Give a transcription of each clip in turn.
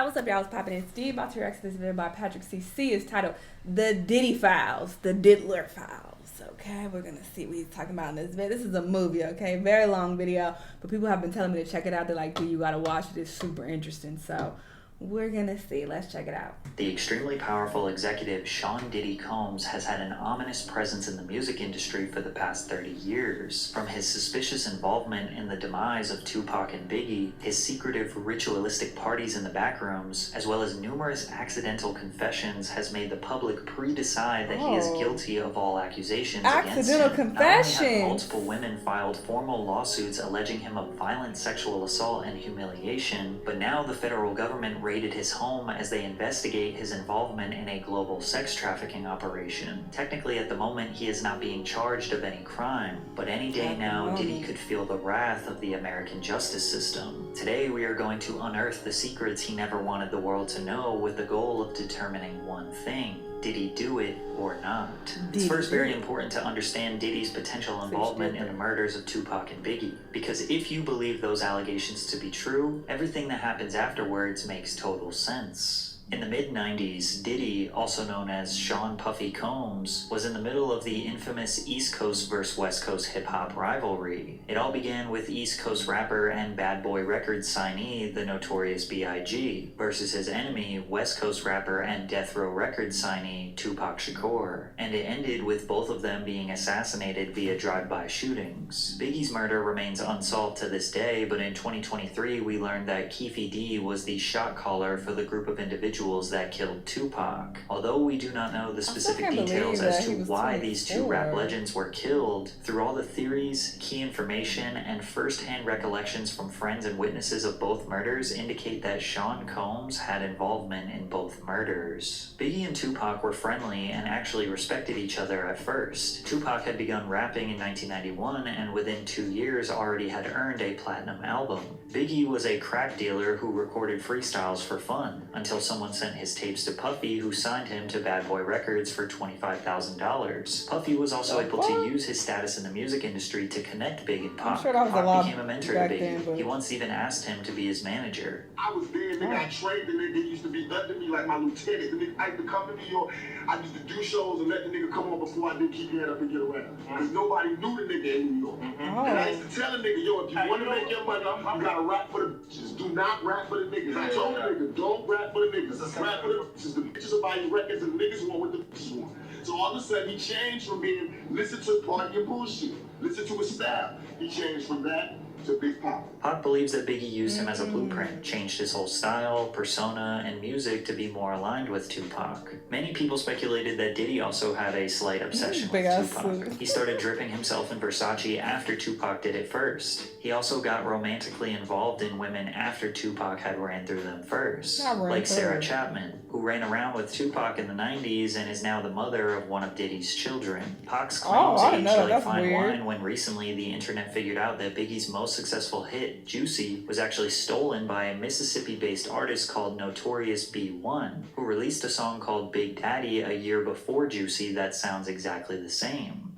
what's up, y'all? It's poppin'. It's D. About to react to this video by Patrick CC. It's titled The Diddy Files, The Diddler Files. Okay, we're gonna see what he's talking about in this video. This is a movie, okay? Very long video, but people have been telling me to check it out. They're like, dude, you gotta watch it. It's super interesting. So we're gonna see. Let's check it out. The extremely powerful executive Sean Diddy Combs has had an ominous presence in the music industry for the past 30 years. From his suspicious involvement in the demise of Tupac and Biggie, his secretive ritualistic parties in the backrooms, as well as numerous accidental confessions, has made the public pre-decide that he is guilty of all accusations against him. Confessions. Not only have multiple women filed formal lawsuits alleging him of violent sexual assault and humiliation, but now the federal government raided his home as they investigate his involvement in a global sex trafficking operation. Technically, at the moment, he is not being charged of any crime, but any day now, Diddy could feel the wrath of the American justice system. Today, we are going to unearth the secrets he never wanted the world to know with the goal of determining one thing. Did he do it or not? It's first very important to understand Diddy's potential involvement in the murders of Tupac and Biggie, because if you believe those allegations to be true, everything that happens afterwards makes total sense. In the mid-90s, Diddy, also known as Sean Puffy Combs, was in the middle of the infamous East Coast vs. West Coast hip-hop rivalry. It all began with East Coast rapper and Bad Boy Records signee, the Notorious B.I.G., versus his enemy, West Coast rapper and Death Row Records signee, Tupac Shakur. And it ended with both of them being assassinated via drive-by shootings. Biggie's murder remains unsolved to this day, but in 2023 we learned that Keefe D was the shot caller for the group of individuals that killed Tupac. Although we do not know the specific details as to why these two rap legends were killed, through all the theories, key information, and first-hand recollections from friends and witnesses of both murders indicate that Sean Combs had involvement in both murders. Biggie and Tupac were friendly and actually respected each other at first. Tupac had begun rapping in 1991 and within 2 years already had earned a platinum album. Biggie was a crack dealer who recorded freestyles for fun, until someone sent his tapes to Puffy, who signed him to Bad Boy Records for $25,000. Puffy was also able to use his status in the music industry to connect Big and Pac. Pac became a mentor to Biggie. He once even asked him to be his manager. I was there, nigga. I trained the nigga. Used to be under me like my lieutenant. The nigga, I used to come to New York. I used to do shows and let the nigga come on before I did keep your head up and get around. Because nobody knew the nigga in New York. And I used to tell the nigga, yo, if you want to make your money, you gotta rap for the bitches. Do not rap for the niggas. I told the nigga, don't rap for the niggas. Rap for the bitches. The bitches will buy your records and the niggas want what the bitches want. So all of a sudden he changed from being listen to party and bullshit, listen to his style. He changed from that to Big Pop. Pac believes that Biggie used him as a blueprint, changed his whole style, persona, and music to be more aligned with Tupac. Many people speculated that Diddy also had a slight obsession with Tupac. He started dripping himself in Versace after Tupac did it first. He also got romantically involved in women after Tupac had ran through them first, like Sarah Chapman, who ran around with Tupac in the 90s and is now the mother of one of Diddy's children. Pac's claims aged like fine wine when recently the internet figured out that Biggie's most successful hit, Juicy, was actually stolen by a Mississippi-based artist called Notorious B.I., who released a song called Big Daddy a year before Juicy that sounds exactly the same.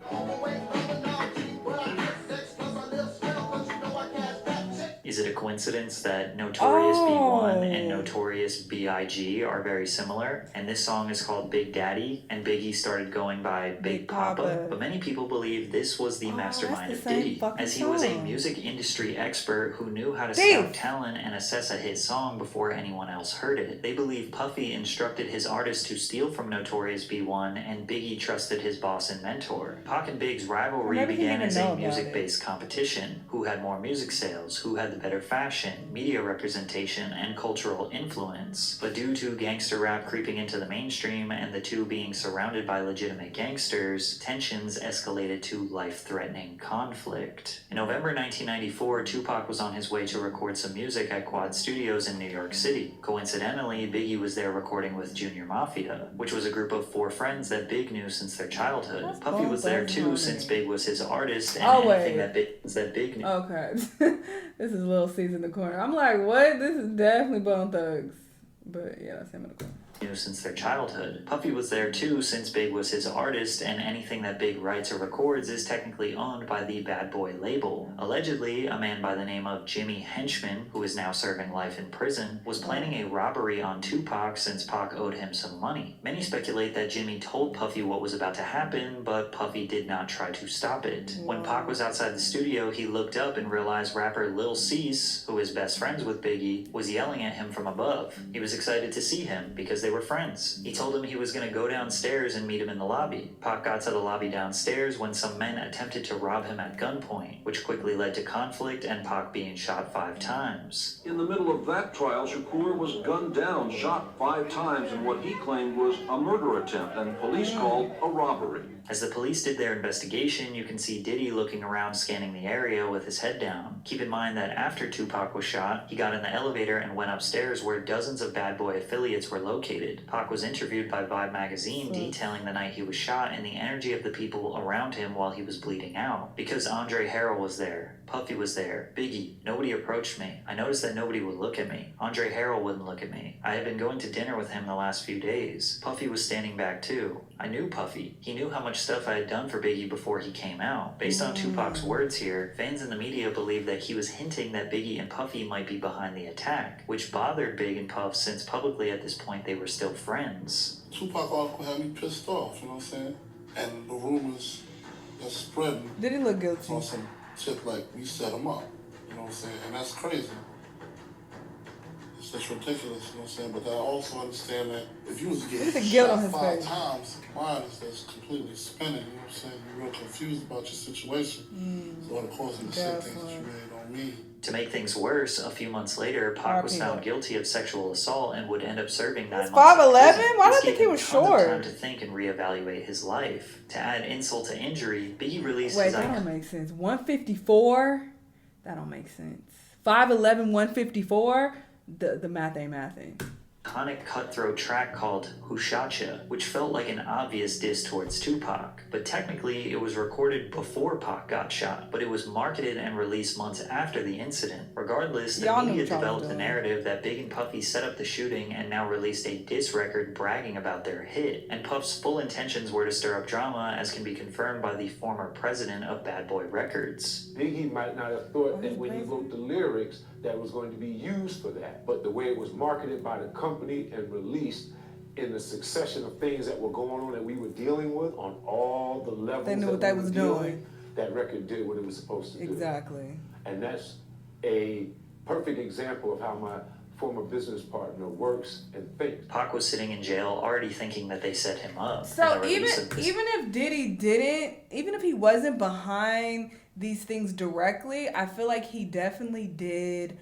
Is it a coincidence that Notorious B.I. and Notorious B.I.G. are very similar, and this song is called Big Daddy, and Biggie started going by Big Papa? But many people believe this was the mastermind of Diddy, as he was a music industry expert who knew how to scout talent and assess a hit song before anyone else heard it. They believe Puffy instructed his artist to steal from Notorious B.I., and Biggie trusted his boss and mentor. Pac and Big's rivalry began as a music-based competition. Who had more music sales? Who had the better fashion, media representation, and cultural influence. But due to gangster rap creeping into the mainstream and the two being surrounded by legitimate gangsters, tensions escalated to life-threatening conflict. In November 1994, Tupac was on his way to record some music at Quad Studios in New York City. Coincidentally, Biggie was there recording with Junior Mafia, which was a group of 4 friends that Big knew since their childhood. Puffy was there too, since Big was his artist, and anything that Big knew. Okay. This is Lil C's in the corner. I'm like, what? This is definitely Bone Thugs. But yeah, that's him in the corner. knew since their childhood. Puffy was there too since Big was his artist, and anything that Big writes or records is technically owned by the Bad Boy label. Allegedly, a man by the name of Jimmy Henchman, who is now serving life in prison, was planning a robbery on Tupac since Pac owed him some money. Many speculate that Jimmy told Puffy what was about to happen, but Puffy did not try to stop it. When Pac was outside the studio, he looked up and realized rapper Lil Cease, who is best friends with Biggie, was yelling at him from above. He was excited to see him because they were friends. He told him he was going to go downstairs and meet him in the lobby. Pac got to the lobby downstairs when some men attempted to rob him at gunpoint, which quickly led to conflict and Pac being shot 5 times. In the middle of that trial, Shakur was gunned down, shot 5 times in what he claimed was a murder attempt, and police called a robbery. As the police did their investigation, you can see Diddy looking around scanning the area with his head down. Keep in mind that after Tupac was shot, he got in the elevator and went upstairs where dozens of Bad Boy affiliates were located. Pac was interviewed by Vibe magazine detailing the night he was shot and the energy of the people around him while he was bleeding out. Because Andre Harrell was there, Puffy was there, Biggie, nobody approached me. I noticed that nobody would look at me. Andre Harrell wouldn't look at me. I had been going to dinner with him the last few days. Puffy was standing back too. I knew Puffy. He knew how much stuff I had done for Biggie before he came out. Based on Tupac's words here, fans in the media believe that he was hinting that Biggie and Puffy might be behind the attack, which bothered Big and Puff since publicly at this point they were still friends. Tupac article had me pissed off, you know what I'm saying? And the rumors that's spreading. Did he look guilty? On some shit like we set him up, you know what I'm saying? And that's crazy. It's just ridiculous, you know what I'm saying? But I also understand that if you was to get shot 5 times, mind is just completely spinning, you know what I'm saying? You're real confused about your situation. So of course you say things that you really don't mean. To make things worse, a few months later, Pac was found guilty of sexual assault and would end up serving 9 months. 5'11"? Why do I think he was short? Time to think and reevaluate his life. To add insult to injury, Biggie released Wait, his that don't make sense. 154? That don't make sense. 5'11", 154? The math ain't mathing. iconic cutthroat track called Who Shot Ya, which felt like an obvious diss towards Tupac, but technically it was recorded before Pac got shot, but it was marketed and released months after the incident. Regardless, the media developed the narrative that Big and Puffy set up the shooting and now released a diss record bragging about their hit, and Puff's full intentions were to stir up drama, as can be confirmed by the former president of Bad Boy Records. Biggie might not have thought that when he wrote the lyrics that was going to be used for that, but the way it was marketed by the company and released in the succession of things that were going on that we were dealing with on all the levels, they knew what they was doing. That record did what it was supposed to do. Exactly. And that's a perfect example of how my former business partner works and thinks. Pac was sitting in jail already thinking that they set him up. So even if Diddy didn't, even if he wasn't behind these things directly, I feel like he definitely did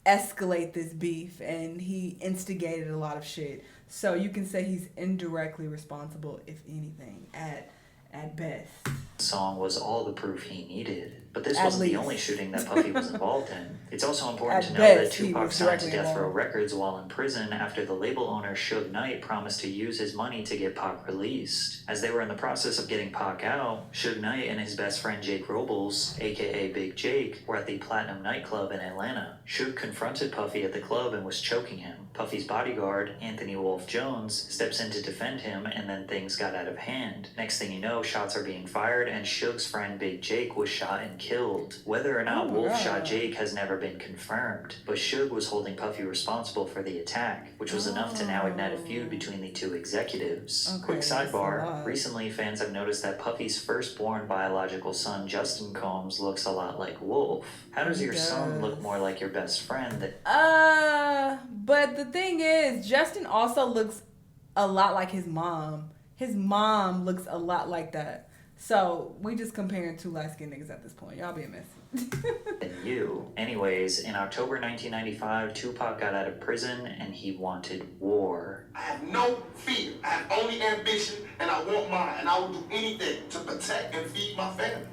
escalate this beef, and he instigated a lot of shit. So you can say he's indirectly responsible, if anything, at best. The song was all the proof he needed, but this wasn't the only shooting that Puffy was involved in. It's also important to know that Tupac signed to Death Row Records while in prison after the label owner Suge Knight promised to use his money to get Pac released. As they were in the process of getting Pac out, Suge Knight and his best friend Jake Robles, aka Big Jake, were at the Platinum nightclub in Atlanta. Suge confronted Puffy at the club and was choking him. Puffy's bodyguard, Anthony Wolf Jones, steps in to defend him, and then things got out of hand. Next thing you know, shots are being fired, and Suge's friend Big Jake was shot and killed. Whether or not Wolf shot Jake has never been confirmed, but Suge was holding Puffy responsible for the attack, which was enough to now ignite a feud between the two executives. Quick sidebar, recently fans have noticed that Puffy's firstborn biological son, Justin Combs, looks a lot like Wolf. How does your son look more like your best friend? But the thing is, Justin also looks a lot like his mom. His mom looks a lot like that. So we just comparing two light-skinned niggas at this point. Y'all being messy. Than you. Anyways, in October 1995, Tupac got out of prison and he wanted war. I have no fear. I have only ambition, and I want mine. And I will do anything to protect and feed my family.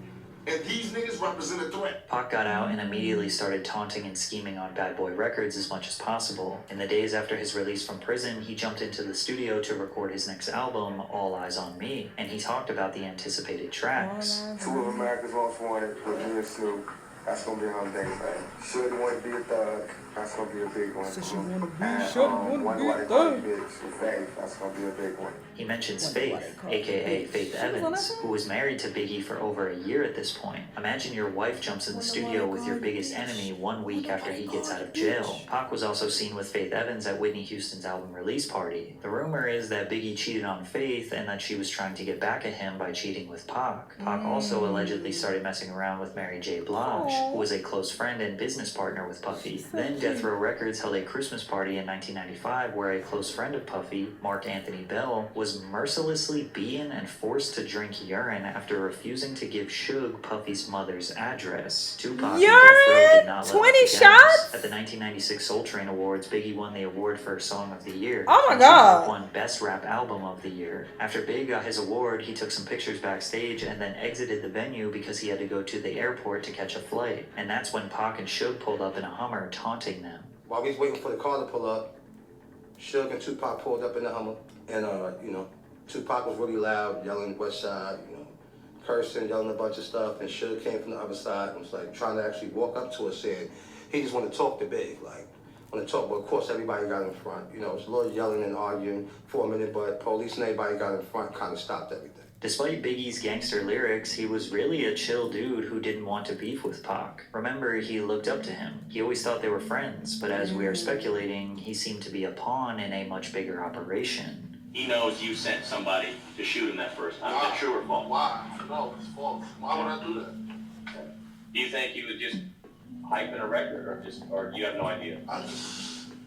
And these niggas represent a threat. Pac got out and immediately started taunting and scheming on Bad Boy Records as much as possible. In the days after his release from prison, he jumped into the studio to record his next album, All Eyes on Me, and he talked about the anticipated tracks. 2 of America's Most Wanted with me and Snoop. That's gonna be on day, man. Should want to be a thug. That's gonna be a big one. So she wanna be, And, shorty wanna Wonder be Why They Call thug. You Big, so Faith, that's gonna be a big one. He mentions Wonder why Faith, they call her aka Big. Faith She was on Evans, that who was married to Biggie for over a year at this point. Imagine your wife jumps in the Wonder studio why with they your call you biggest bitch. enemy 1 week Wonder after why he they gets call out you of jail. bitch. Pac was also seen with Faith Evans at Whitney Houston's album release party. The rumor is that Biggie cheated on Faith and that she was trying to get back at him by cheating with Pac. Pac also allegedly started messing around with Mary J. Blige, who was a close friend and business partner with Puffy. So Then cute. Death Row Records held a Christmas party in 1995 where a close friend of Puffy, Mark Anthony Bell, was mercilessly beaten and forced to drink urine after refusing to give Suge Puffy's mother's address. Tupac and Death Row did not let 20 off the gas. shots? At the 1996 Soul Train Awards, Biggie won the award for Song of the Year. Oh my and Tupac God. won Best Rap Album of the Year. After Big got his award, he took some pictures backstage and then exited the venue because he had to go to the airport to catch a flight. And that's when Pac and Suge pulled up in a Hummer, taunting them. While we was waiting for the car to pull up, Suge and Tupac pulled up in the Hummer, and Tupac was really loud, yelling West Side, cursing, yelling a bunch of stuff, and Suge came from the other side and was like trying to actually walk up to us, saying he just wanted to talk to Big, like want to talk. But of course, everybody got in front. It was a little yelling and arguing for a minute, but police and everybody got in front, kind of stopped everything. Despite Biggie's gangster lyrics, he was really a chill dude who didn't want to beef with Pac. Remember, he looked up to him. He always thought they were friends, but as we are speculating, he seemed to be a pawn in a much bigger operation. He knows you sent somebody to shoot him that first time. Is that true or false? Why? No, it's false. Why would I do that? Do you think he was just hyping a record, or you have no idea? I don't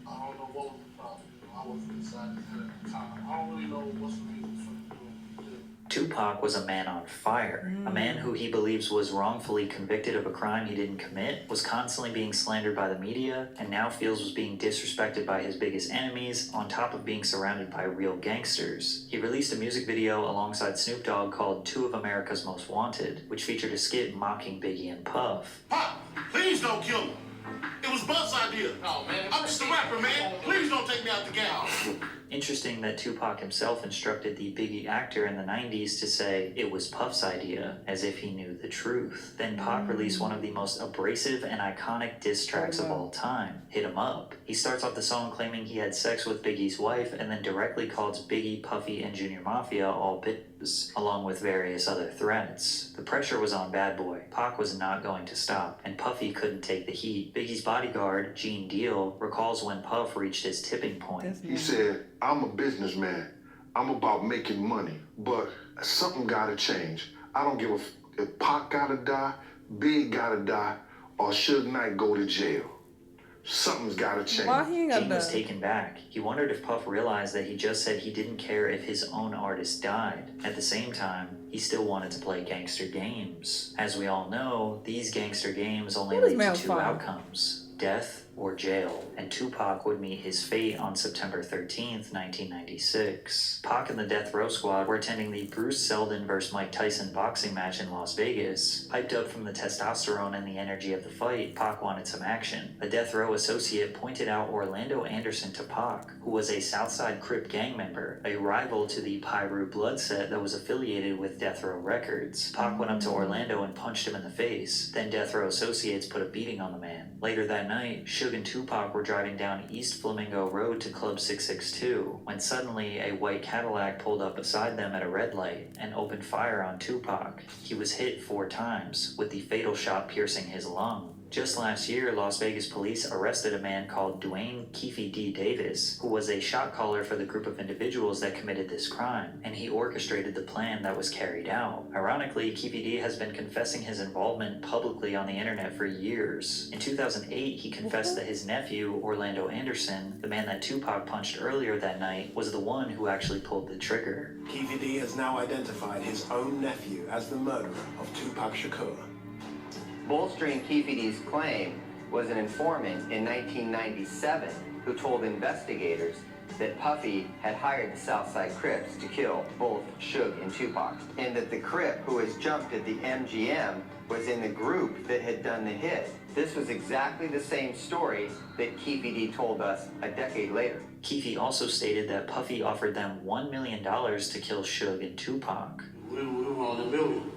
know what was the problem. I wasn't inside his head at the time. I don't really know what's the reason for him doing what he did. Tupac was a man on fire. A man who he believes was wrongfully convicted of a crime he didn't commit, was constantly being slandered by the media, and now feels was being disrespected by his biggest enemies, on top of being surrounded by real gangsters. He released a music video alongside Snoop Dogg called Two of America's Most Wanted, which featured a skit mocking Biggie and Puff. Pop, please don't kill him. It was Buff's idea. Oh, man. I'm just a rapper, man. Please don't take me out the game. Interesting that Tupac himself instructed the Biggie actor in the 90s to say it was Puff's idea, as if he knew the truth. Then Pac released one of the most abrasive and iconic diss tracks of all time, Hit 'Em Up. He starts off the song claiming he had sex with Biggie's wife and then directly calls Biggie, Puffy, and Junior Mafia all bitches, along with various other threats. The pressure was on Bad Boy. Pac was not going to stop, and Puffy couldn't take the heat. Biggie's bodyguard, Gene Deal, recalls when Puff reached his tipping point. He said, I'm a businessman. I'm about making money, but something gotta change. I don't give a if Pac gotta die, Big gotta die, or Suge Knight go to jail. Something's gotta change. Why he ain't got Gene was that? taken back. He wondered if Puff realized that he just said he didn't care if his own artist died. At the same time, he still wanted to play gangster games. As we all know, these gangster games only What is lead to Mel's two file? outcomes: death or jail, and Tupac would meet his fate on September 13th, 1996. Pac and the Death Row Squad were attending the Bruce Seldon vs. Mike Tyson boxing match in Las Vegas. Hyped up from the testosterone and the energy of the fight, Pac wanted some action. A Death Row associate pointed out Orlando Anderson to Pac, who was a Southside Crip gang member, a rival to the Pyru Blood set that was affiliated with Death Row Records. Pac went up to Orlando and punched him in the face. Then Death Row associates put a beating on the man. Later that night, Suge and Tupac were driving down East Flamingo Road to Club 662, when suddenly a white Cadillac pulled up beside them at a red light and opened fire on Tupac. He was hit 4 times, with the fatal shot piercing his lung. Just last year, Las Vegas police arrested a man called Dwayne Keefe D. Davis, who was a shot caller for the group of individuals that committed this crime, and he orchestrated the plan that was carried out. Ironically, Keefe D. has been confessing his involvement publicly on the internet for years. In 2008, he confessed that his nephew, Orlando Anderson, the man that Tupac punched earlier that night, was the one who actually pulled the trigger. Keefe D has now identified his own nephew as the murderer of Tupac Shakur. Bolstering Keefe D's claim was an informant in 1997 who told investigators that Puffy had hired the Southside Crips to kill both Suge and Tupac, and that the Crip who was jumped at the MGM was in the group that had done the hit. This was exactly the same story that Keefe D told us a decade later. Keefe also stated that Puffy offered them $1 million to kill Suge and Tupac. We were on the million.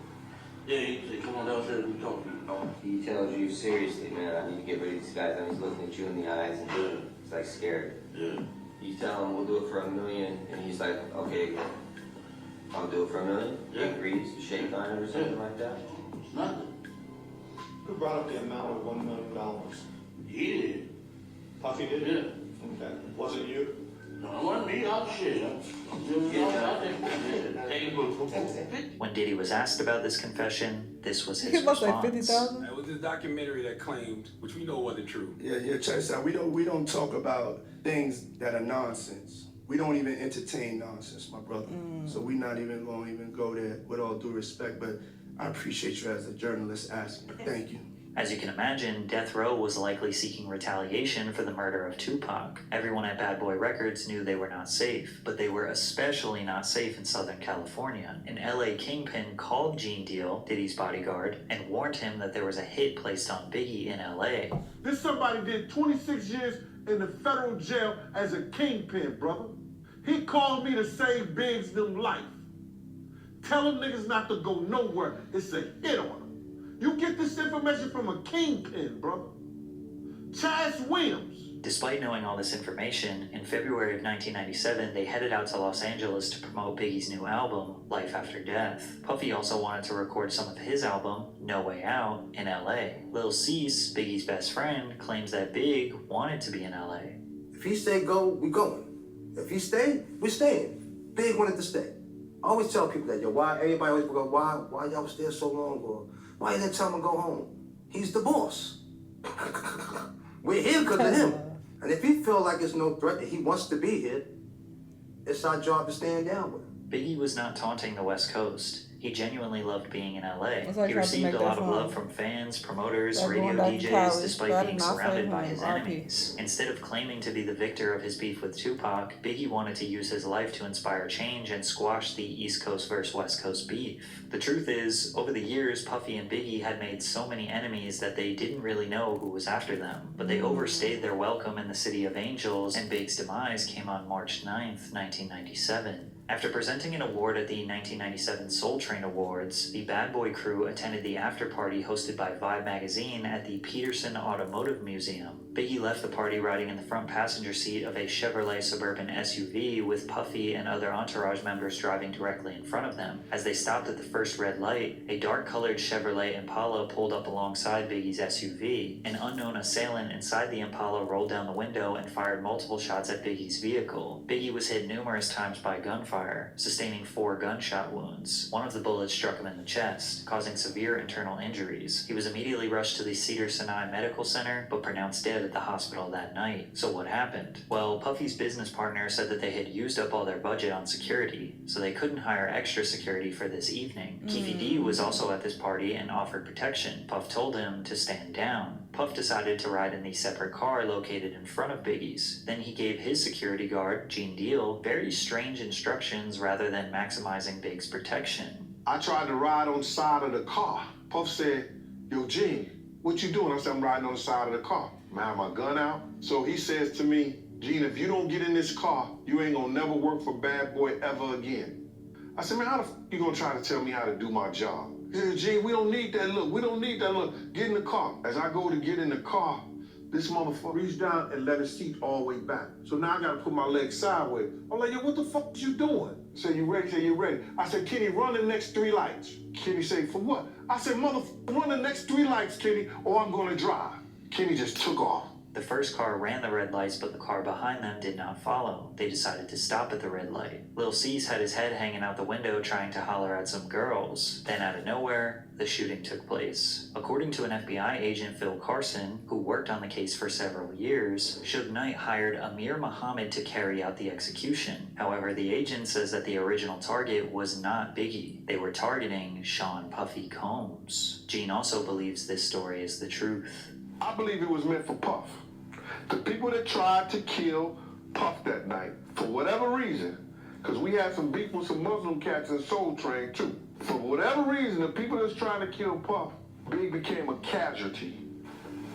Yeah, he said, come on downstairs and talk to you. He tells you seriously, man, I need to get rid of these guys, and he's looking at you in the eyes and he's like scared. Yeah. You tell him we'll do it for $1 million, and he's like, okay, I'll do it for $1 million. Yeah. He agrees to shake on it or something like that. It's nothing. Who brought up the amount of $1 million? He did. Puffy did? Yeah. Okay. Was it you? No, it wasn't me. I'll shit. I'm doing it all out there. When Diddy was asked about this confession, this was his He must response. like 50,000. It was this documentary that claimed, which we know wasn't true. Yeah, check this out. We don't talk about things that are nonsense. We don't even entertain nonsense, my brother. So we not even gonna even go there with all due respect, but I appreciate you as a journalist asking. Thank you. As you can imagine, Death Row was likely seeking retaliation for the murder of Tupac. Everyone at Bad Boy Records knew they were not safe, but they were especially not safe in Southern California. An LA kingpin called Gene Deal, Diddy's bodyguard, and warned him that there was a hit placed on Biggie in LA. This somebody did 26 years in the federal jail as a kingpin, brother. He called me to save Biggs' them life. Tell them niggas not to go nowhere. It's a hit on them. You get this information from a kingpin, brother. Chaz Williams. Despite knowing all this information, in February of 1997, they headed out to Los Angeles to promote Biggie's new album, Life After Death. Puffy also wanted to record some of his album, No Way Out, in LA. Lil Cease, Biggie's best friend, claims that Big wanted to be in LA. If he say go, we going. If he stay, we staying. Big wanted to stay. I always tell people that, yo, why everybody always go, why y'all was there so long, or why you didn't tell him to go home? He's the boss. We're here because of him. And if he feel like it's no threat that he wants to be here, it's our job to stand down with him. Biggie was not taunting the West Coast. He genuinely loved being in LA. He He received a lot of love from fans, promoters, radio DJs, despite being surrounded by his enemies. Instead of claiming to be the victor of his beef with Tupac, Biggie wanted to use his life to inspire change and squash the East Coast versus West Coast beef. The truth is, over the years, Puffy and Biggie had made so many enemies that they didn't really know who was after them. But they overstayed their welcome in the City of Angels, and Big's demise came on March 9th, 1997. After presenting an award at the 1997 Soul Train Awards, the Bad Boy crew attended the after-party hosted by Vibe magazine at the Peterson Automotive Museum. Biggie left the party riding in the front passenger seat of a Chevrolet Suburban SUV with Puffy and other entourage members driving directly in front of them. As they stopped at the first red light, a dark-colored Chevrolet Impala pulled up alongside Biggie's SUV. An unknown assailant inside the Impala rolled down the window and fired multiple shots at Biggie's vehicle. Biggie was hit numerous times by gunfire, sustaining 4 gunshot wounds. One of the bullets struck him in the chest, causing severe internal injuries. He was immediately rushed to the Cedars-Sinai Medical Center, but pronounced dead at the hospital that night. So what happened? Well, Puffy's business partner said that they had used up all their budget on security, so they couldn't hire extra security for this evening. Keefy D was also at this party and offered protection. Puff told him to stand down. Puff decided to ride in the separate car located in front of Biggie's. Then he gave his security guard, Gene Deal, very strange instructions rather than maximizing Big's protection. I tried to ride on the side of the car. Puff said, yo, Gene, what you doing? I said, I'm riding on the side of the car. I have my gun out. So he says to me, Gene, if you don't get in this car, you ain't gonna never work for Bad Boy ever again. I said, man, how the f you gonna try to tell me how to do my job? He said, Gene, we don't need that look. We don't need that look. Get in the car. As I go to get in the car, this motherfucker reached down and let his seat all the way back. So now I gotta put my legs sideways. I'm like, yo, what the fuck you doing? Say, you ready? Say, you ready? I said, Kenny, run the next 3 lights. Kenny said, for what? I said, motherfucker, run the next 3 lights, Kenny, or I'm gonna drive. Kenny just took off. The first car ran the red lights, but the car behind them did not follow. They decided to stop at the red light. Lil Cease had his head hanging out the window trying to holler at some girls. Then out of nowhere, the shooting took place. According to an FBI agent, Phil Carson, who worked on the case for several years, Suge Knight hired Amir Muhammad to carry out the execution. However, the agent says that the original target was not Biggie. They were targeting Sean Puffy Combs. Gene also believes this story is the truth. I believe it was meant for Puff. The people that tried to kill Puff that night, for whatever reason, because we had some beef with some Muslim cats in Soul Train too. For whatever reason, the people that's trying to kill Puff, Big became a casualty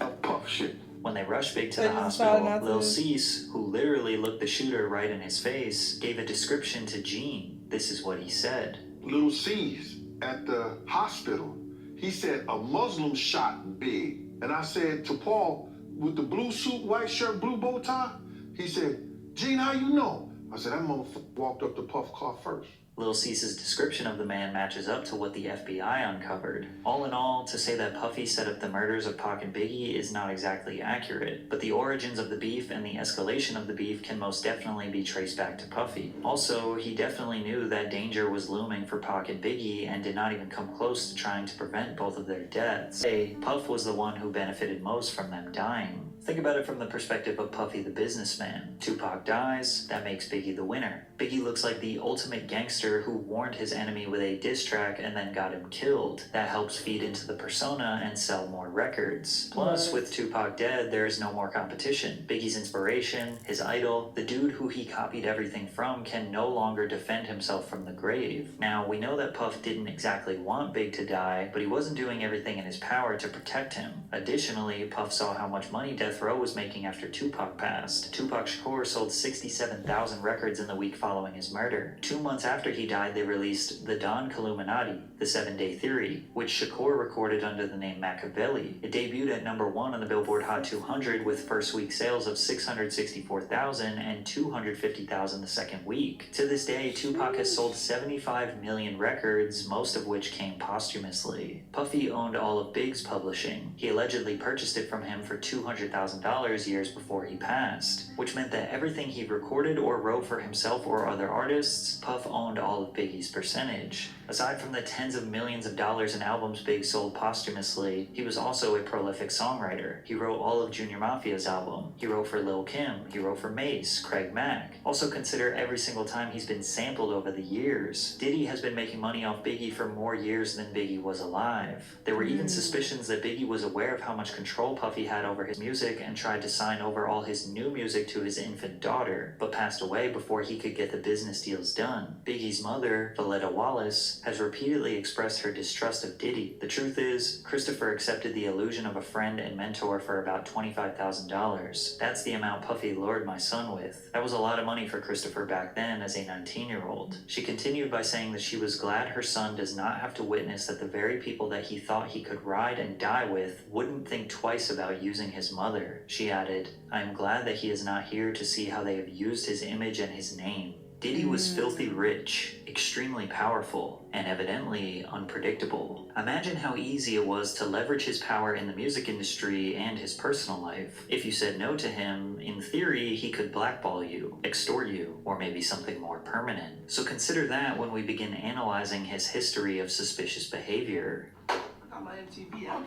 of Puff shit. When they rushed Big to the hospital, Lil Cease, who literally looked the shooter right in his face, gave a description to Gene. This is what he said. Lil Cease at the hospital, He said, a Muslim shot Big. And I said to Paul, with the blue suit, white shirt, blue bow tie, he said, Gene, how you know? I said, that motherfucker walked up to Puff car first. Lil Cease's description of the man matches up to what the FBI uncovered. All in all, to say that Puffy set up the murders of Pac and Biggie is not exactly accurate, but the origins of the beef and the escalation of the beef can most definitely be traced back to Puffy. Also, he definitely knew that danger was looming for Pac and Biggie and did not even come close to trying to prevent both of their deaths. Puff was the one who benefited most from them dying. Think about it from the perspective of Puffy the businessman. Tupac dies, that makes Biggie the winner. Biggie looks like the ultimate gangster who warned his enemy with a diss track and then got him killed. That helps feed into the persona and sell more records. Plus, with Tupac dead, there is no more competition. Biggie's inspiration, his idol, the dude who he copied everything from can no longer defend himself from the grave. Now, we know that Puff didn't exactly want Big to die, but he wasn't doing everything in his power to protect him. Additionally, Puff saw how much money Death Row was making after Tupac passed. Tupac Shakur sold 67,000 records in the week following his murder. 2 months after he died, they released The Don Killuminati, The 7-Day Theory, which Shakur recorded under the name Machiavelli. It debuted at #1 on the Billboard Hot 200 with first week sales of 664,000 and 250,000 the second week. To this day, Tupac has sold 75 million records, most of which came posthumously. Puffy owned all of Big's publishing. He allegedly purchased it from him for $200,000 years before he passed, which meant that everything he recorded or wrote for himself or other artists, Puff owned all of Biggie's percentage. Aside from the tens of millions of dollars in albums Big sold posthumously, he was also a prolific songwriter. He wrote all of Junior Mafia's album. He wrote for Lil' Kim. He wrote for Mace, Craig Mack. Also consider every single time he's been sampled over the years. Diddy has been making money off Biggie for more years than Biggie was alive. There were even suspicions that Biggie was aware of how much control Puffy had over his music and tried to sign over all his new music to his infant daughter, but passed away before he could get the business deals done. Biggie's mother, Valletta Wallace, has repeatedly expressed her distrust of Diddy. The truth is, Christopher accepted the illusion of a friend and mentor for about $25,000. That's the amount Puffy lured my son with. That was a lot of money for Christopher back then as a 19-year-old. She continued by saying that she was glad her son does not have to witness that the very people that he thought he could ride and die with wouldn't think twice about using his mother. She added, I am glad that he is not here to see how they have used his image and his name. Diddy was filthy rich, extremely powerful, and evidently unpredictable. Imagine how easy it was to leverage his power in the music industry and his personal life. If you said no to him, in theory, he could blackball you, extort you, or maybe something more permanent. So consider that when we begin analyzing his history of suspicious behavior. I got my MTV out.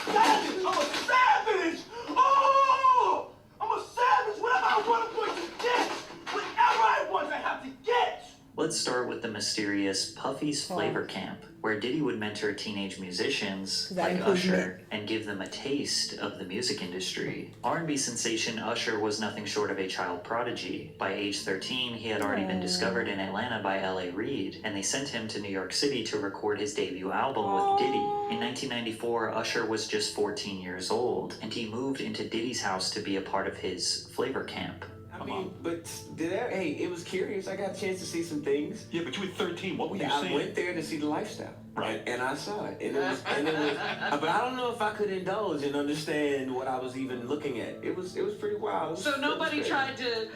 Savage! I'm a savage! Oh! I'm a savage! Whatever I want, I'm going to get! Whatever I want, I have to get! Let's start with the mysterious Puffy's Flavor Camp, where Diddy would mentor teenage musicians like Usher and give them a taste of the music industry. R&B sensation Usher was nothing short of a child prodigy. By age 13, he had already been discovered in Atlanta by L.A. Reid, and they sent him to New York City to record his debut album with Diddy. In 1994, Usher was just 14 years old, and he moved into Diddy's house to be a part of his Flavor Camp. I mean, but hey, it was curious. I got a chance to see some things. Yeah, but you were 13. What were you seeing? seeing? I went there to see the lifestyle. Right. And I saw it. And it was, but I don't know if I could indulge and understand what I was even looking at. It was pretty wild. So nobody tried to,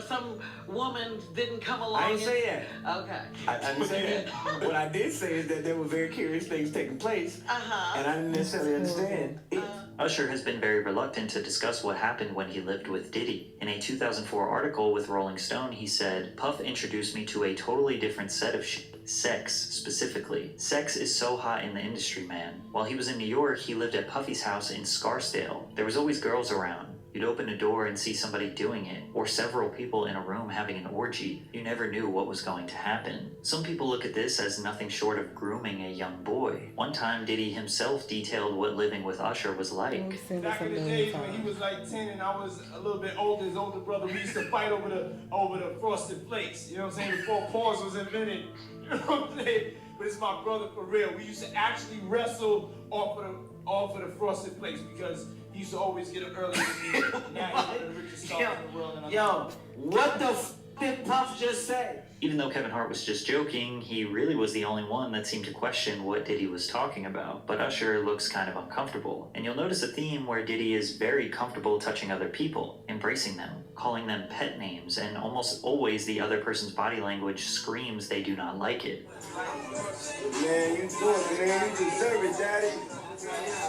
some woman didn't come along. I didn't say that. Okay. I didn't say that. What I did say is that there were very curious things taking place. And I didn't necessarily understand it. Usher has been very reluctant to discuss what happened when he lived with Diddy. In a 2004 article with Rolling Stone, he said, Puff introduced me to a totally different set of sex, specifically. Sex is so hot in the industry, man. While he was in New York, he lived at Puffy's house in Scarsdale. There was always girls around. You'd open a door and see somebody doing it, or several people in a room having an orgy. You never knew what was going to happen. Some people look at this as nothing short of grooming a young boy. One time, Diddy himself detailed what living with Usher was like. Back in the days when he was like 10 and I was a little bit older, his older brother, we used to fight over the frosted flakes. You know what I'm saying? Before pause was invented. You know what I'm saying? But it's my brother for real. We used to actually wrestle off of the frosted flakes because he used to always get up early with me. Now he's one of the richest stars in the world. Yo, what the did Puff just say? Even though Kevin Hart was just joking, he really was the only one that seemed to question what Diddy was talking about. But Usher looks kind of uncomfortable. And you'll notice a theme where Diddy is very comfortable touching other people, embracing them, calling them pet names, and almost always the other person's body language screams they do not like it. Man, you doing it, man. You deserve it, daddy.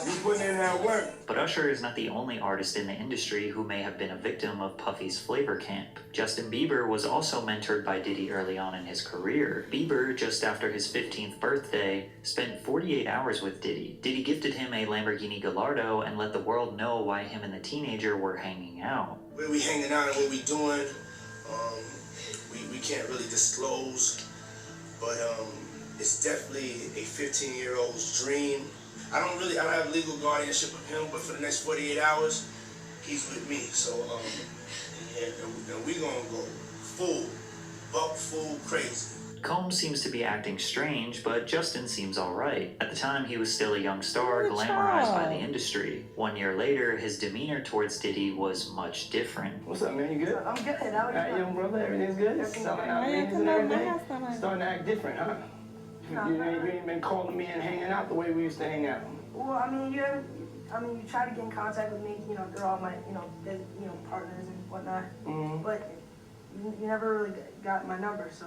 You putting in that work. But Usher is not the only artist in the industry who may have been a victim of Puffy's flavor camp. Justin Bieber was also mentored by Diddy early on in his career. Bieber, just after his 15th birthday, spent 48 hours with Diddy. Diddy gifted him a Lamborghini Gallardo and let the world know why him and the teenager were hanging out. Where we hanging out and what we doing, we can't really disclose, but it's definitely a 15-year-old's dream. I don't have legal guardianship of him, but for the next 48 hours, he's with me. So, and we gonna go full crazy. Combs seems to be acting strange, but Justin seems alright. At the time, he was still a young star, glamorized by the industry. 1 year later, his demeanor towards Diddy was much different. What's up, man? You good? I'm good. How are you? Alright, young brother, everything's good? Selling out rings and everything? Starting to act different, huh? You ain't been calling me and hanging out the way we used to hang out. Well, I mean, you tried to get in contact with me, through all my, partners and whatnot. Mm-hmm. But you never really got my number, so.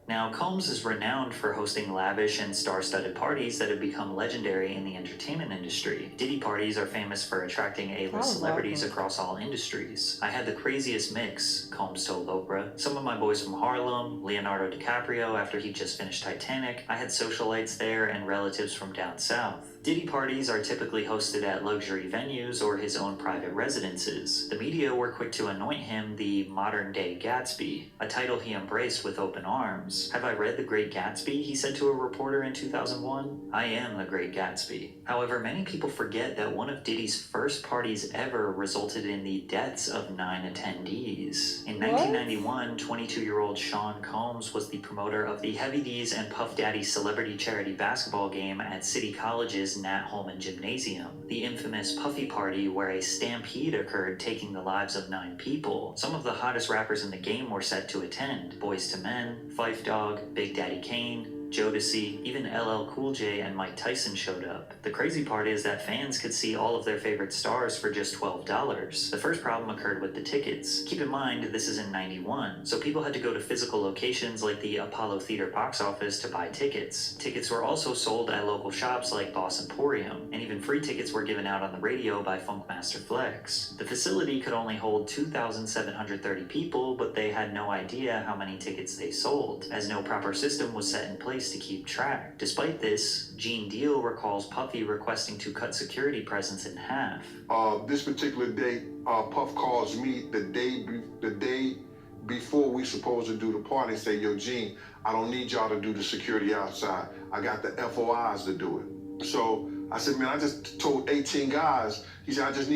Now, Combs is renowned for hosting lavish and star-studded parties that have become legendary in the entertainment industry. Diddy parties are famous for attracting A-list celebrities across all industries. I had the craziest mix, Combs told Oprah. Some of my boys from Harlem, Leonardo DiCaprio after he just finished Titanic. I had socialites there and relatives from down south. Diddy parties are typically hosted at luxury venues or his own private residences. The media were quick to anoint him the modern-day Gatsby, a title he embraced with open arms. "Have I read The Great Gatsby?" he said to a reporter in 2001. "I am the Great Gatsby." However, many people forget that one of Diddy's first parties ever resulted in the deaths of 9 attendees. In 1991, 22-year-old Sean Combs was the promoter of the Heavy D's and Puff Daddy celebrity charity basketball game at City College's Nat Holman Gymnasium, the infamous Puffy Party where a stampede occurred taking the lives of 9 people. Some of the hottest rappers in the game were set to attend: Boyz II Men, Phife Dawg, Big Daddy Kane, Jodeci, even LL Cool J and Mike Tyson showed up. The crazy part is that fans could see all of their favorite stars for just $12. The first problem occurred with the tickets. Keep in mind, this is in 91, so people had to go to physical locations like the Apollo Theater box office to buy tickets. Tickets were also sold at local shops like Boss Emporium, and even free tickets were given out on the radio by Funkmaster Flex. The facility could only hold 2,730 people, but they had no idea how many tickets they sold, as no proper system was set in place to keep track. Despite this, Gene Deal recalls Puffy requesting to cut security presence in half. This particular day, Puff calls me the day before we supposed to do the party and say, "Yo, Gene, I don't need y'all to do the security outside. I got the FOIs to do it." So I said, "Man, I just told 18 guys." He said, "I just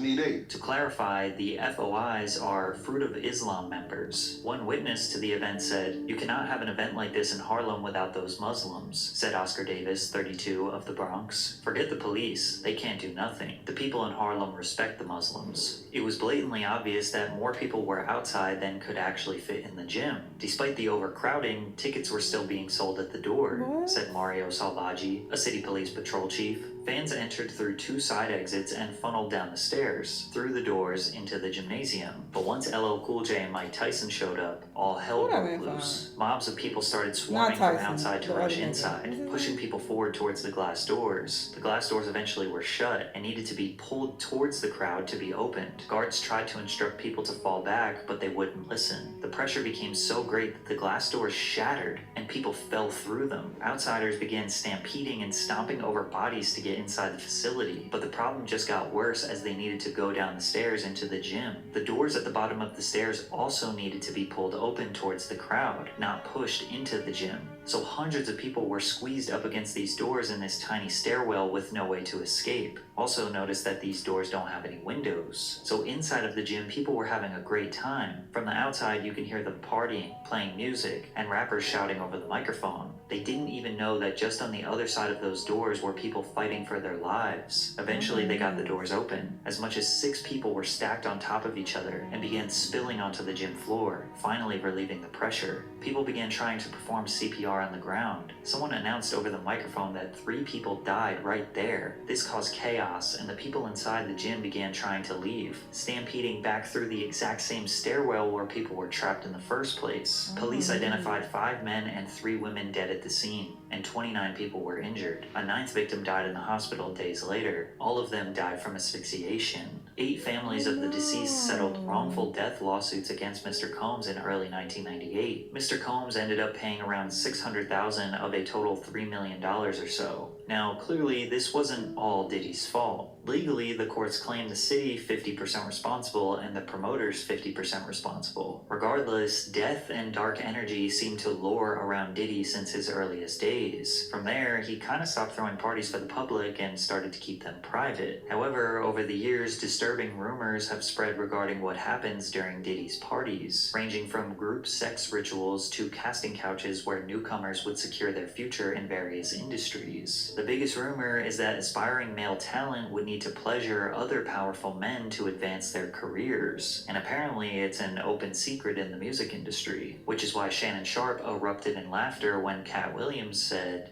need 8. To clarify, the FOIs are Fruit of Islam members. One witness to the event said, "You cannot have an event like this in Harlem without those Muslims," said Oscar Davis, 32, of the Bronx. "Forget the police, they can't do nothing. The people in Harlem respect the Muslims." It was blatantly obvious that more people were outside than could actually fit in the gym. Despite the overcrowding, tickets were still being sold at the door, said Mario Salvaggi, a city police patrol chief. Fans entered through 2 side exits and funneled down the stairs, through the doors, into the gymnasium. But once LL Cool J and Mike Tyson showed up, all hell broke loose. Mobs of people started swarming from outside to rush inside, pushing people forward towards the glass doors. The glass doors eventually were shut and needed to be pulled towards the crowd to be opened. Guards tried to instruct people to fall back, but they wouldn't listen. The pressure became so great that the glass doors shattered and people fell through them. Outsiders began stampeding and stomping over bodies to get inside the facility, but the problem just got worse as they needed to go down the stairs into the gym. The doors at the bottom of the stairs also needed to be pulled open towards the crowd, not pushed into the gym. So hundreds of people were squeezed up against these doors in this tiny stairwell with no way to escape. Also notice that these doors don't have any windows. So inside of the gym, people were having a great time. From the outside, you can hear them partying, playing music, and rappers shouting over the microphone. They didn't even know that just on the other side of those doors were people fighting fighting for their lives. Eventually, they got the doors open. As much as 6 people were stacked on top of each other and began spilling onto the gym floor, finally relieving the pressure. People began trying to perform CPR on the ground. Someone announced over the microphone that 3 people died right there. This caused chaos, and the people inside the gym began trying to leave, stampeding back through the exact same stairwell where people were trapped in the first place. Police identified 5 men and 3 women dead at the scene, and 29 people were injured. A 9th victim died in the hospital days later. All of them died from asphyxiation. 8 families of the deceased settled wrongful death lawsuits against Mr. Combs in early 1998. Mr. Combs ended up paying around $600,000 of a total $3 million or so. Now, clearly, this wasn't all Diddy's fault. Legally, the courts claimed the city 50% responsible and the promoters 50% responsible. Regardless, death and dark energy seemed to lure around Diddy since his earliest days. From there, he kind of stopped throwing parties for the public and started to keep them private. However, over the years, disturbing rumors have spread regarding what happens during Diddy's parties, ranging from group sex rituals to casting couches where newcomers would secure their future in various industries. The biggest rumor is that aspiring male talent would need to pleasure other powerful men to advance their careers, and apparently it's an open secret in the music industry, which is why Shannon Sharp erupted in laughter when Cat Williams said,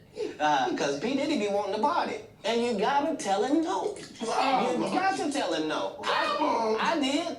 because P. Diddy be wanting to party, and you gotta tell him no. You got to tell him no. I did.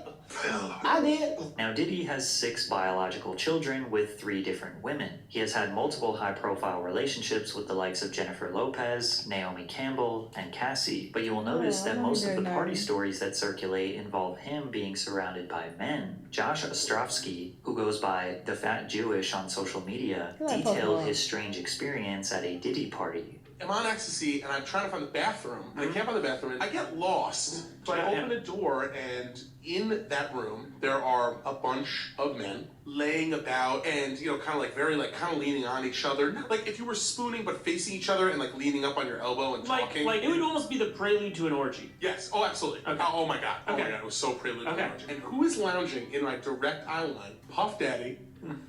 Now, Diddy has 6 biological children with 3 different women. He has had multiple high-profile relationships with the likes of Jennifer Lopez, Naomi Campbell, and Cassie. But you will notice that most of the party stories that circulate involve him being surrounded by men. Josh Ostrovsky, who goes by The Fat Jewish on social media, detailed his strange experience at a Diddy party. I'm on ecstasy and I'm trying to find the bathroom, and I can't find the bathroom, and I get lost. So I open the door, and in that room, there are a bunch of men laying about and, you know, kind of like very, like, kind of leaning on each other. Like if you were spooning but facing each other and like leaning up on your elbow and talking. Like it would almost be the prelude to an orgy. Yes, oh absolutely. Okay. Oh my god, oh my god, it was so prelude to an orgy. And who is lounging in my direct eye line? Puff Daddy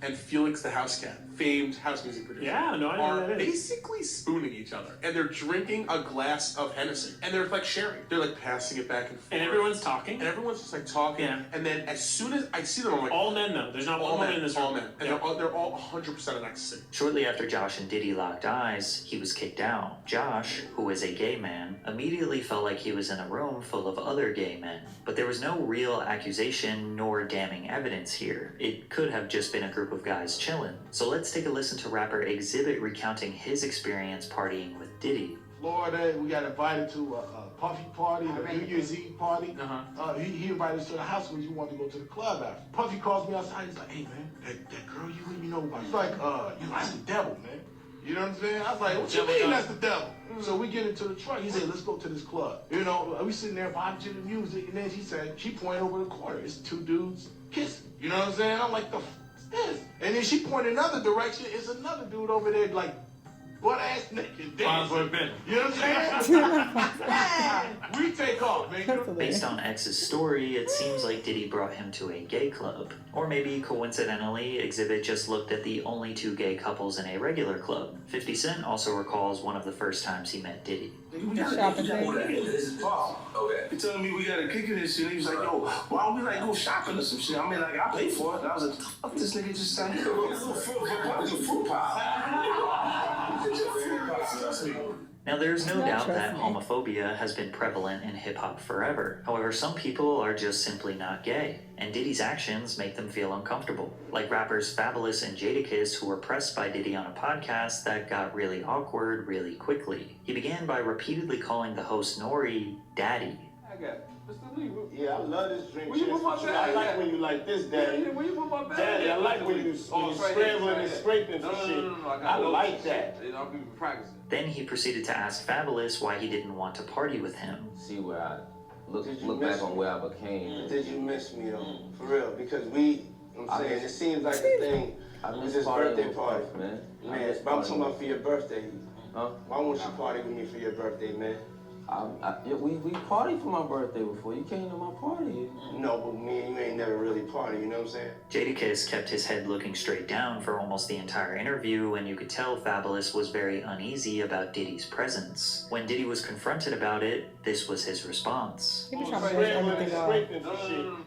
and Felix the House Cat, famed house music producer, I know are that is. basically spooning each other, and they're drinking a glass of Hennessy, and they're like sharing. They're like passing it back and forth. And everyone's talking. And everyone's just like talking. Yeah. And then as soon as I see them, I'm like, all men though. There's not one woman in this room. All men. And they're all 100% in ecstasy. Shortly after Josh and Diddy locked eyes, he was kicked out. Josh, who is a gay man, immediately felt like he was in a room full of other gay men. But there was no real accusation nor damning evidence here. It could have just been a group of guys chilling. So let's take a listen to rapper Exhibit recounting his experience partying with Diddy. Florida, we got invited to a Puffy party, a New Year's Eve party. He invited us to the house because he wanted to go to the club after. Puffy calls me outside, he's like, hey man, that girl you know about. He's like, that's the devil, man. You know what I'm saying? I was like, what you mean that's the devil? So we get into the truck, he said, let's go to this club. You know, we sitting there vibing to the music, and then she pointed over the corner. It's 2 dudes kissing. You know what I'm saying? I'm like, the this? And then she pointed another direction, it's another dude over there like butt-ass naked dancing. You know what I'm saying? We take off, man. Based on X's story, it seems like Diddy brought him to a gay club. Or maybe, coincidentally, Exhibit just looked at the only 2 gay couples in a regular club. 50 Cent also recalls one of the first times he met Diddy. We got shopping. Okay. He telling me we gotta kick it and shit. He was like, yo, why don't we like go shopping or some shit? I mean, like, I paid for it. I was like, fuck this nigga just saying. It's a fruit pie. Now, there's no doubt that homophobia has been prevalent in hip-hop forever. However, some people are just simply not gay, and Diddy's actions make them feel uncomfortable. Like rappers Fabulous and Jadakiss, who were pressed by Diddy on a podcast that got really awkward really quickly. He began by repeatedly calling the host Nori Daddy. I got it. Yeah, I love this drink. I like when you like this, Daddy. Where you put my bag? Daddy, I like when you scrambling and scraping for shit. I like that. I'll be practicing. Then he proceeded to ask Fabulous why he didn't want to party with him. See where I look back on where I became. Did you miss me though? For real, because it seems like the thing was his birthday party, man. Man, but I'm talking about for your birthday. Why won't you party with me for your birthday, man? We partied for my birthday before. You came to my party. No, but me and you ain't never really party, you know what I'm saying? Jadakiss kept his head looking straight down for almost the entire interview, and you could tell Fabulous was very uneasy about Diddy's presence. When Diddy was confronted about it, this was his response. He was trying to brush everything off.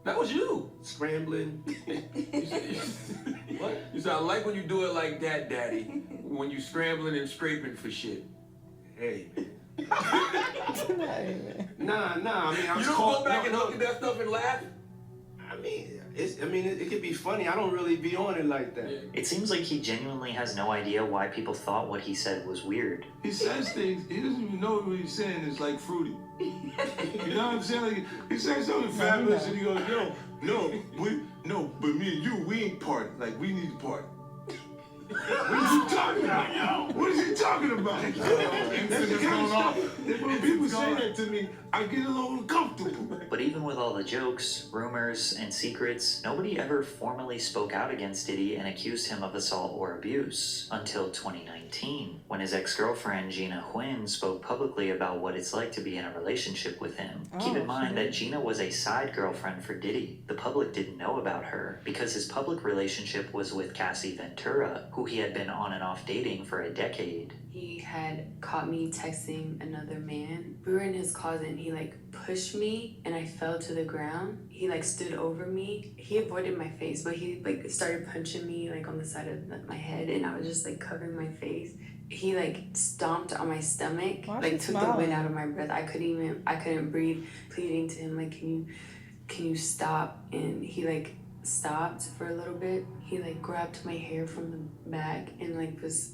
That was you. Scrambling. What? You sound like when you do it like that, Daddy. When you scrambling and scraping for shit. Hey. Nah. I mean, I was You don't go back and look at that stuff and laugh? I mean, it could be funny. I don't really be on it like that. It seems like he genuinely has no idea why people thought what he said was weird. He says things, he doesn't even know what he's saying is like fruity. You know what I'm saying? Like, he says something fabulous and he goes, but me and you, we ain't part. Like, we need to part. What is he talking about, yo? What is he talking about? That's the kind of stuff that when people say that to me, I get a little uncomfortable. But even with all the jokes, rumors, and secrets, nobody ever formally spoke out against Diddy and accused him of assault or abuse until 2019, when his ex-girlfriend Gina Huynh spoke publicly about what it's like to be in a relationship with him. Keep in mind that Gina was a side girlfriend for Diddy. The public didn't know about her because his public relationship was with Cassie Ventura, who he had been on and off dating for a decade. He had caught me texting another man. We were in his closet and he like pushed me and I fell to the ground. He like stood over me. He avoided my face, but he like started punching me like on the side of my head and I was just like covering my face. He like stomped on my stomach, like took the wind out of my breath. I couldn't breathe, pleading to him like, can you stop? And he like stopped for a little bit. He like grabbed my hair from the back and like was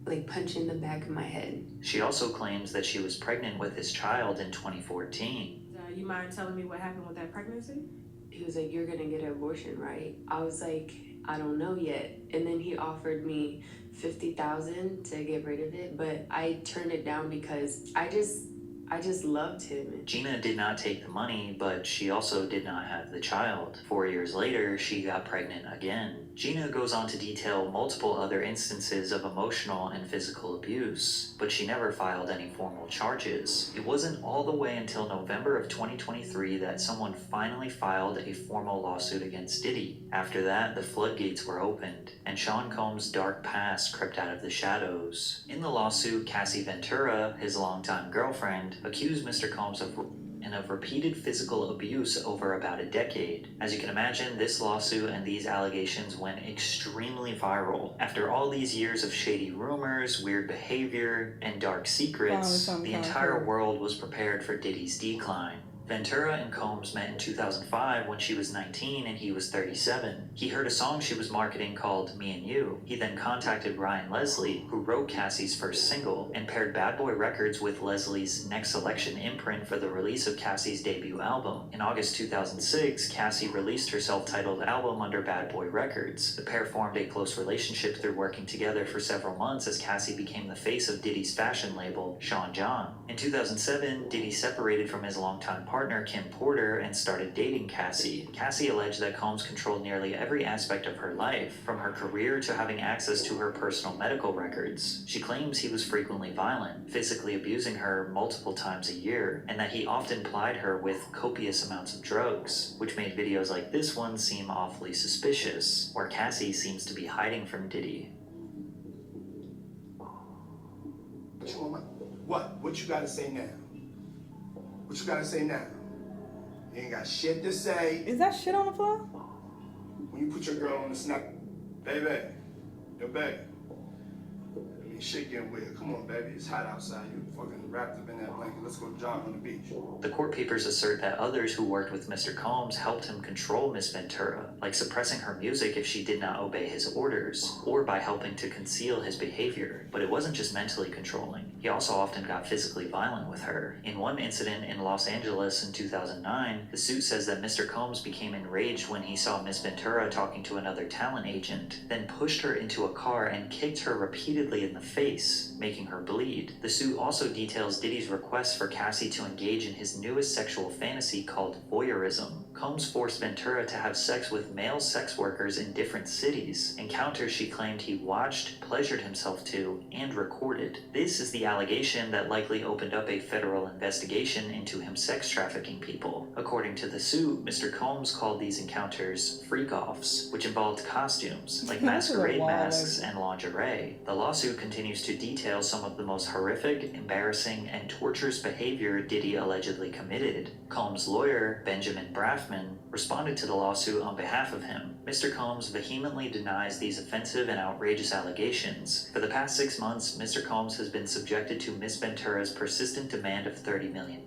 like punching the back of my head. She also claims that she was pregnant with his child in 2014. You mind telling me what happened with that pregnancy? He was like, you're gonna get an abortion, right? I was like, I don't know yet. And then he offered me $50,000 to get rid of it, but I turned it down because I just loved him. Gina did not take the money, but she also did not have the child. 4 years later, she got pregnant again. Gina goes on to detail multiple other instances of emotional and physical abuse, but she never filed any formal charges. It wasn't all the way until November of 2023 that someone finally filed a formal lawsuit against Diddy. After that, the floodgates were opened, and Sean Combs' dark past crept out of the shadows. In the lawsuit, Cassie Ventura, his longtime girlfriend, accused Mr. Combs of repeated physical abuse over about a decade. As you can imagine, this lawsuit and these allegations went extremely viral. After all these years of shady rumors, weird behavior, and dark secrets, the entire world was prepared for Diddy's decline. Ventura and Combs met in 2005 when she was 19 and he was 37. He heard a song she was marketing called Me and You. He then contacted Ryan Leslie, who wrote Cassie's first single, and paired Bad Boy Records with Leslie's Next Selection imprint for the release of Cassie's debut album. In August 2006, Cassie released her self-titled album under Bad Boy Records. The pair formed a close relationship through working together for several months as Cassie became the face of Diddy's fashion label, Sean John. In 2007, Diddy separated from his longtime partner Kim Porter and started dating Cassie. Cassie alleged that Combs controlled nearly every aspect of her life, from her career to having access to her personal medical records. She claims he was frequently violent, physically abusing her multiple times a year, and that he often plied her with copious amounts of drugs, which made videos like this one seem awfully suspicious, where Cassie seems to be hiding from Diddy. What you gotta say now? What you gotta say now? You ain't got shit to say. Is that shit on the floor? When you put your girl on the snap, baby, yo, baby. I mean, shit getting weird. Come on, baby, it's hot outside. You fucking wrapped up in that blanket. Let's go jog on the beach. The court papers assert that others who worked with Mr. Combs helped him control Miss Ventura, like suppressing her music if she did not obey his orders, or by helping to conceal his behavior. But it wasn't just mentally controlling. He also often got physically violent with her. In one incident in Los Angeles in 2009, the suit says that Mr. Combs became enraged when he saw Miss Ventura talking to another talent agent, then pushed her into a car and kicked her repeatedly in the face, making her bleed. The suit also details Diddy's request for Cassie to engage in his newest sexual fantasy called voyeurism. Combs forced Ventura to have sex with male sex workers in different cities, encounters she claimed he watched, pleasured himself to, and recorded. This is the allegation that likely opened up a federal investigation into him sex trafficking people. According to the suit, Mr. Combs called these encounters freak-offs, which involved costumes, like masquerade masks and lingerie. The lawsuit continues to detail some of the most horrific, embarrassing, and torturous behavior Diddy allegedly committed. Combs' lawyer, Benjamin Braffman, responded to the lawsuit on behalf of him. Mr. Combs vehemently denies these offensive and outrageous allegations. For the past 6 months, Mr. Combs has been subjected to Miss Ventura's persistent demand of $30 million,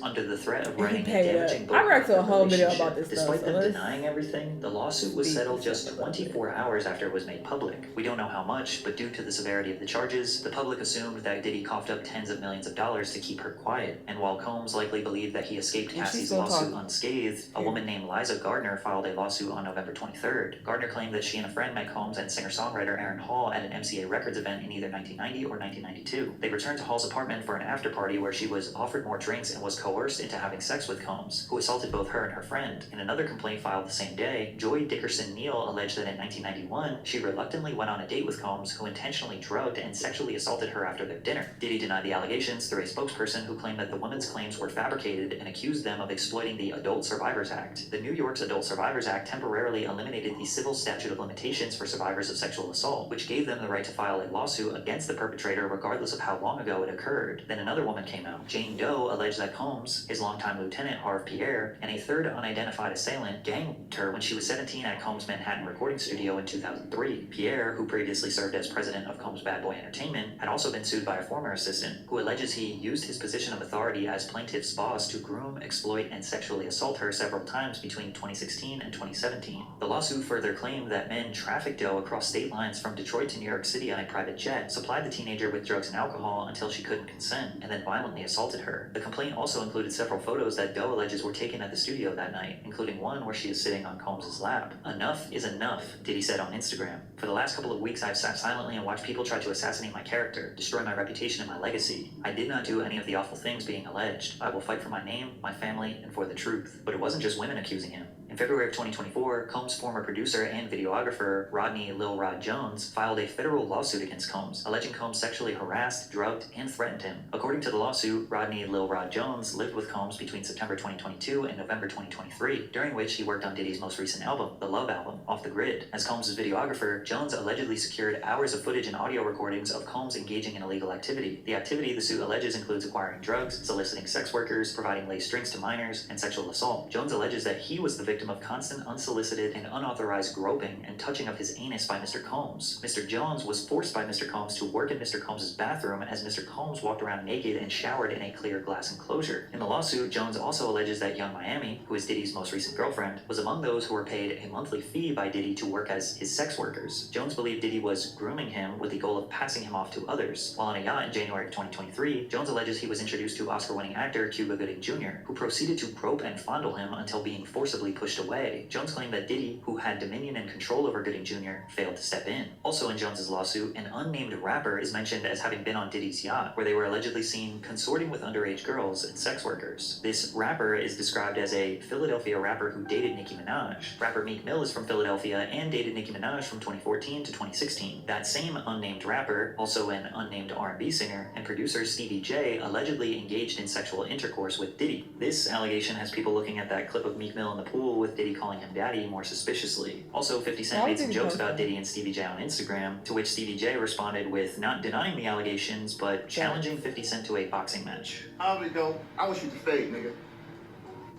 under the threat of writing a damaging book about the relationship. Despite them denying everything, the lawsuit was settled just 24 hours after it was made public. We don't know how much, but due to the severity of the charges, the public assumed that Diddy coughed up tens of millions of dollars to keep her quiet. And while Combs likely believed that he escaped Cassie's lawsuit unscathed, a woman named Liza Gardner filed a lawsuit on November 23rd. Gardner claimed that she and a friend met Combs and singer-songwriter Aaron Hall at an MCA Records event in either 1990 or 1992. They returned to Hall's apartment for an after-party where she was offered more drinks and was coerced into having sex with Combs, who assaulted both her and her friend. In another complaint filed the same day, Joy Dickerson Neal alleged that in 1991, she reluctantly went on a date with Combs, who intentionally drugged and sexually assaulted her after their dinner. Diddy denied the allegations through a spokesperson who claimed that the women's claims were fabricated and accused them of exploiting the Adult Survivors Act. The New York's Adult Survivors Act temporarily eliminated the civil statute of limitations for survivors of sexual assault, which gave them the right to file a lawsuit against the perpetrator regardless of how long ago it occurred. Then another woman came out. Jane Doe alleged that Combs, his longtime lieutenant Harve Pierre, and a third unidentified assailant gang-raped her when she was 17 at Combs' Manhattan recording studio in 2003. Pierre, who previously served as president of Combs Bad Boy Entertainment, had also been sued by a former assistant, who alleges he used his position of authority as plaintiff's boss to groom, exploit, and sexually assault her several times between 2016 and 2017. The lawsuit further claimed that men trafficked Doe across state lines from Detroit to New York City on a private jet, supplied the teenager with drugs and alcohol until she couldn't consent, and then violently assaulted her. The complaint also included several photos that Doe alleges were taken at the studio that night, including one where she is sitting on Combs' lap. Enough is enough, Diddy said on Instagram. For the last couple of weeks, I've sat silently and watched people try to assassinate my character, destroy my reputation and my legacy. I did not do any of the awful things being alleged. I will fight for my name, my family, and for the truth. But it wasn't just women accusing him. In February of 2024, Combs' former producer and videographer, Rodney Lil Rod Jones, filed a federal lawsuit against Combs, alleging Combs sexually harassed, drugged, and threatened him. According to the lawsuit, Rodney Lil Rod Jones lived with Combs between September 2022 and November 2023, during which he worked on Diddy's most recent album, the Love Album, Off the Grid. As Combs' videographer, Jones allegedly secured hours of footage and audio recordings of Combs engaging in illegal activity. The activity the suit alleges includes acquiring drugs, soliciting sex workers, providing laced drinks to minors, and sexual assault. Jones alleges that he was the victim of constant, unsolicited, and unauthorized groping and touching of his anus by Mr. Combs. Mr. Jones was forced by Mr. Combs to work in Mr. Combs' bathroom as Mr. Combs walked around naked and showered in a clear glass enclosure. In the lawsuit, Jones also alleges that Young Miami, who is Diddy's most recent girlfriend, was among those who were paid a monthly fee by Diddy to work as his sex workers. Jones believed Diddy was grooming him with the goal of passing him off to others. While on a yacht in January of 2023, Jones alleges he was introduced to Oscar-winning actor Cuba Gooding Jr., who proceeded to grope and fondle him until being forcibly pushed away. Jones claimed that Diddy, who had dominion and control over Gooding Jr., failed to step in. Also in Jones's lawsuit, an unnamed rapper is mentioned as having been on Diddy's yacht, where they were allegedly seen consorting with underage girls and sex workers. This rapper is described as a Philadelphia rapper who dated Nicki Minaj. Rapper Meek Mill is from Philadelphia and dated Nicki Minaj from 2014 to 2016. That same unnamed rapper, also an unnamed R&B singer, and producer Stevie J allegedly engaged in sexual intercourse with Diddy. This allegation has people looking at that clip of Meek Mill in the pool with Diddy calling him daddy more suspiciously. Also, 50 Cent made some jokes about Diddy and Stevie J on Instagram, to which Stevie J responded with not denying the allegations, but challenging 50 Cent to a boxing match. How we go? I want you to fade, nigga.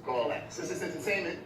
Go all that. Since it's entertainment,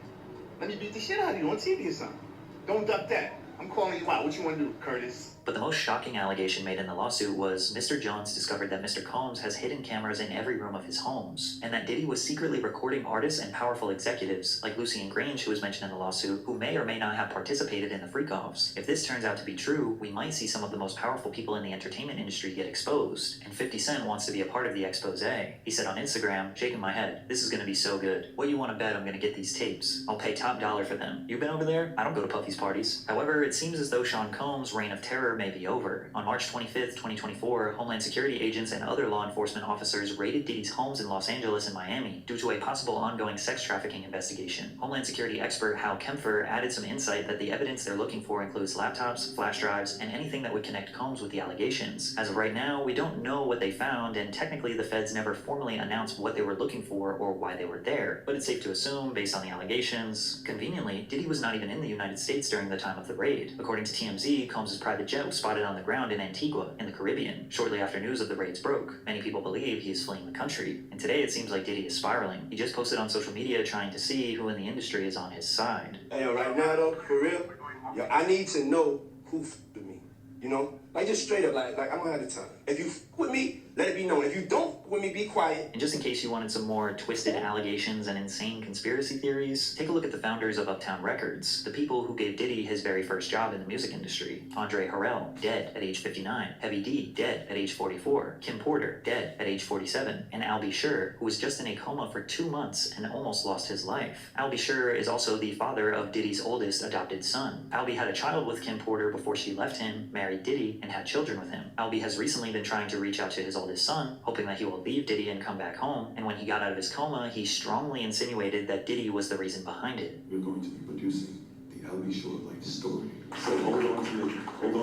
let me beat the shit out of you on TV or something. Don't duck that. I'm calling you out. What you want to do, Curtis? But the most shocking allegation made in the lawsuit was Mr. Jones discovered that Mr. Combs has hidden cameras in every room of his homes, and that Diddy was secretly recording artists and powerful executives, like Lucien Grange, who was mentioned in the lawsuit, who may or may not have participated in the freak-offs. If this turns out to be true, we might see some of the most powerful people in the entertainment industry get exposed, and 50 Cent wants to be a part of the expose. He said on Instagram, shaking my head, "This is gonna be so good. What you wanna bet I'm gonna get these tapes? I'll pay top dollar for them. You been over there? I don't go to Puffy's parties." However, it seems as though Sean Combs' reign of terror may be over. On March 25th, 2024, Homeland Security agents and other law enforcement officers raided Diddy's homes in Los Angeles and Miami due to a possible ongoing sex trafficking investigation. Homeland Security expert Hal Kempfer added some insight that the evidence they're looking for includes laptops, flash drives, and anything that would connect Combs with the allegations. As of right now, we don't know what they found, and technically the feds never formally announced what they were looking for or why they were there. But it's safe to assume, based on the allegations, conveniently, Diddy was not even in the United States during the time of the raid. According to TMZ, Combs' private jet was spotted on the ground in Antigua, in the Caribbean, shortly after news of the raids broke. Many people believe he is fleeing the country, and today it seems like Diddy is spiraling. He just posted on social media trying to see who in the industry is on his side. Hey, yo, right now though, for real, yo, I need to know who with me. You know? Like just straight up, like I don't have the time. If you with me, let it be known. If you don't with me, be quiet. And just in case you wanted some more twisted allegations and insane conspiracy theories, take a look at the founders of Uptown Records, the people who gave Diddy his very first job in the music industry. Andre Harrell, dead at age 59. Heavy D, dead at age 44. Kim Porter, dead at age 47. And Al B. Sure, who was just in a coma for 2 months and almost lost his life. Al B. Sure is also the father of Diddy's oldest adopted son. Al B. had a child with Kim Porter before she left him, married Diddy, and had children with him. Al B. has recently been trying to reach out to his oldest son, hoping that he will leave Diddy and come back home, and when he got out of his coma, he strongly insinuated that Diddy was the reason behind it. You're going to be producing the Al B. Short life story. So hold on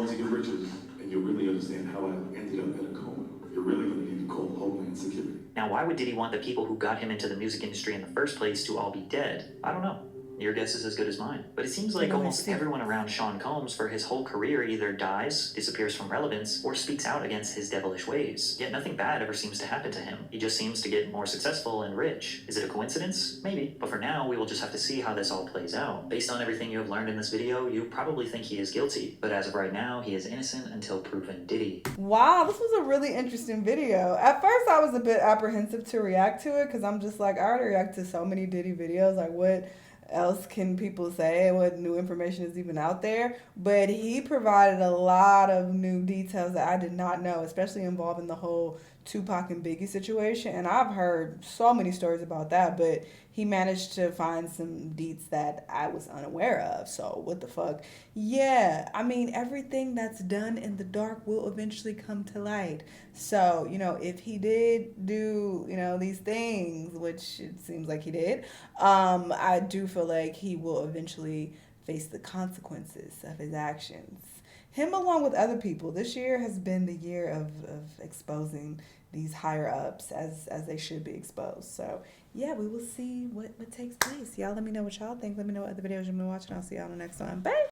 to your riches, and you'll really understand how I ended up in a coma. You're really going to need to call Homeland Security. Now, why would Diddy want the people who got him into the music industry in the first place to all be dead? I don't know. Your guess is as good as mine. But it seems like almost everyone around Sean Combs for his whole career either dies, disappears from relevance, or speaks out against his devilish ways. Yet nothing bad ever seems to happen to him. He just seems to get more successful and rich. Is it a coincidence? Maybe. But for now, we will just have to see how this all plays out. Based on everything you have learned in this video, you probably think he is guilty. But as of right now, he is innocent until proven Diddy. Wow, this was a really interesting video. At first, I was a bit apprehensive to react to it because I'm just like, I already react to so many Diddy videos. Like, what else can people say? What new information is even out there? But he provided a lot of new details that I did not know, especially involving the whole Tupac and Biggie situation. And I've heard so many stories about that, but he managed to find some deets that I was unaware of. So what the fuck? Yeah, I mean, everything that's done in the dark will eventually come to light. So, you know, if he did do, you know, these things, which it seems like he did, I do feel like he will eventually face the consequences of his actions. Him along with other people. This year has been the year of exposing these higher ups as they should be exposed. So yeah, we will see what takes place. Y'all let me know what y'all think. Let me know what other videos you've been watching. I'll see y'all in the next one. Bye.